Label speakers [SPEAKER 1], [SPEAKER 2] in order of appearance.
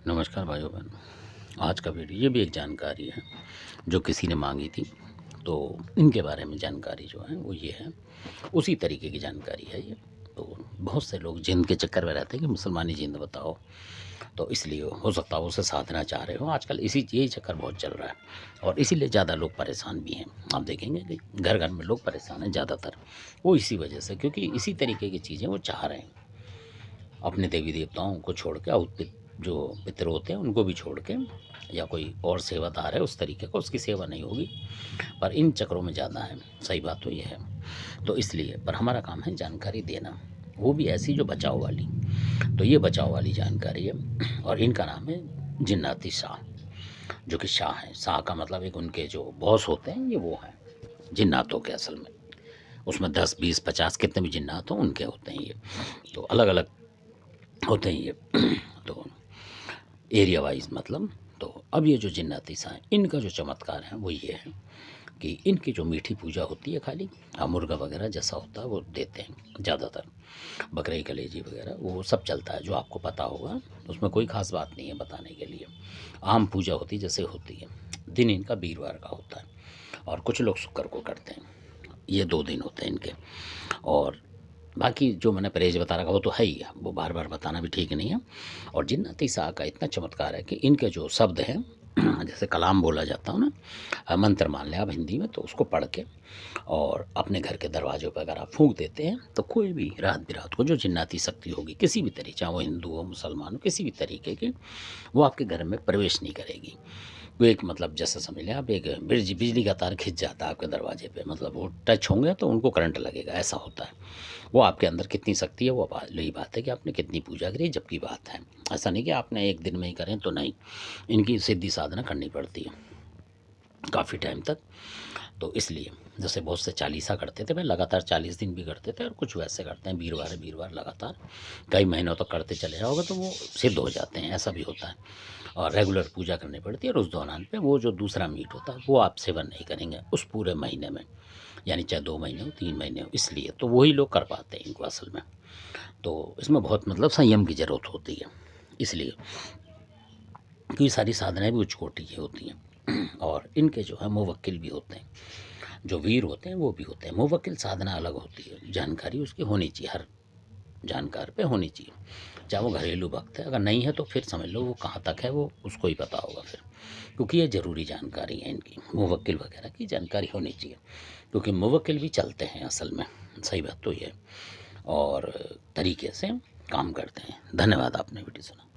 [SPEAKER 1] नमस्कार भाइयों बहनों। आज का वीडियो ये भी एक जानकारी है जो किसी ने मांगी थी, तो इनके बारे में जानकारी जो है वो ये है, उसी तरीके की जानकारी है ये। तो बहुत से लोग जिन के चक्कर में रहते हैं कि मुसलमानी जिंद बताओ, तो इसलिए हो सकता है उससे साधना चाह रहे हो। आजकल इसी यही चक्कर बहुत चल रहा है और इसीलिए ज़्यादा लोग परेशान भी हैं। आप देखेंगे कि घर घर में लोग परेशान हैं ज़्यादातर, वो इसी वजह से, क्योंकि इसी तरीके की चीज़ें वो चाह रहे हैं। अपने देवी देवताओं को छोड़ के जो पितर होते हैं उनको भी छोड़ के, या कोई और सेवादार है उस तरीके का, उसकी सेवा नहीं होगी, पर इन चक्रों में ज़्यादा है। सही बात तो ये है। तो इसलिए पर हमारा काम है जानकारी देना, वो भी ऐसी जो बचाव वाली। तो ये बचाव वाली जानकारी है और इनका नाम है जिन्नाती शाह, जो कि शाह है। शाह का मतलब एक उनके जो बॉस होते हैं ये वो हैं जिन्नातों के। असल में उसमें 10 20 50 कितने भी जिन्नात हों उनके होते हैं ये, तो अलग अलग होते हैं ये तो एरिया वाइज मतलब। तो अब ये जो जिन्नाती शाह हैं, इनका जो चमत्कार है वो ये है कि इनकी जो मीठी पूजा होती है, खाली मुर्गा वगैरह जैसा होता है वो देते हैं ज़्यादातर, बकरे की कलेजी वगैरह वो सब चलता है, जो आपको पता होगा। उसमें कोई ख़ास बात नहीं है बताने के लिए। आम पूजा होती जैसे होती है। दिन इनका वीरवार का होता है और कुछ लोग शुक्र को करते हैं। ये 2 दिन होते हैं इनके। और बाकी जो मैंने परहेज बता रखा वो तो है ही, वो बार बार बताना भी ठीक नहीं है। और जिन्नाती शाह का इतना चमत्कार है कि इनके जो शब्द हैं जैसे कलाम बोला जाता हो ना, मंत्र मान लिया आप हिंदी में, तो उसको पढ़ के और अपने घर के दरवाजों पर अगर आप फूंक देते हैं तो कोई भी रात बिरात को जो जिन्नाती शक्ति होगी किसी भी तरीके, चाहे वो हिंदू हो मुसलमान हो, किसी भी तरीके की, वो आपके घर में प्रवेश नहीं करेगी। वो एक मतलब जैसे समझ लें आप, एक बिजली का तार खिंच जाता है आपके दरवाजे पे, मतलब वो टच होंगे तो उनको करंट लगेगा, ऐसा होता है। वो आपके अंदर कितनी शक्ति है, वो यही बात है कि आपने कितनी पूजा करी, जबकि बात है। ऐसा नहीं कि आपने एक दिन में ही करें, तो नहीं, इनकी सिद्धि साधना करनी पड़ती है काफ़ी टाइम तक। तो इसलिए जैसे बहुत से चालीसा करते थे, भाई लगातार 40 दिन भी करते थे, और कुछ वैसे करते हैं वीरवार वीरवार लगातार कई महीनों तक करते चले जाओगे तो वो सिद्ध हो जाते हैं, ऐसा भी होता है। और रेगुलर पूजा करनी पड़ती है, और उस दौरान पे वो जो दूसरा मीट होता है वो आप सेवन नहीं करेंगे उस पूरे महीने में, यानी चाहे 2 महीने हो 3 महीने हो। इसलिए तो वही लोग कर पाते हैं इनको असल में। तो इसमें बहुत मतलब संयम की ज़रूरत होती है, इसलिए क्योंकि सारी साधनाएँ भी उच्च कोटि की होती हैं। और इनके जो है मुवक्किल भी होते हैं, जो वीर होते हैं वो भी होते हैं। मुवक्किल साधना अलग होती है, जानकारी उसकी होनी चाहिए, हर जानकार पे होनी चाहिए, चाहे वो घरेलू भक्त है। अगर नहीं है तो फिर समझ लो वो कहाँ तक है वो उसको ही पता होगा फिर, क्योंकि ये ज़रूरी जानकारी है इनकी, मुवक्किल वगैरह की जानकारी होनी चाहिए, क्योंकि मुवक्किल भी चलते हैं असल में। सही बात तो ये है, और तरीके से काम करते हैं। धन्यवाद, आपने वीडियो सुना।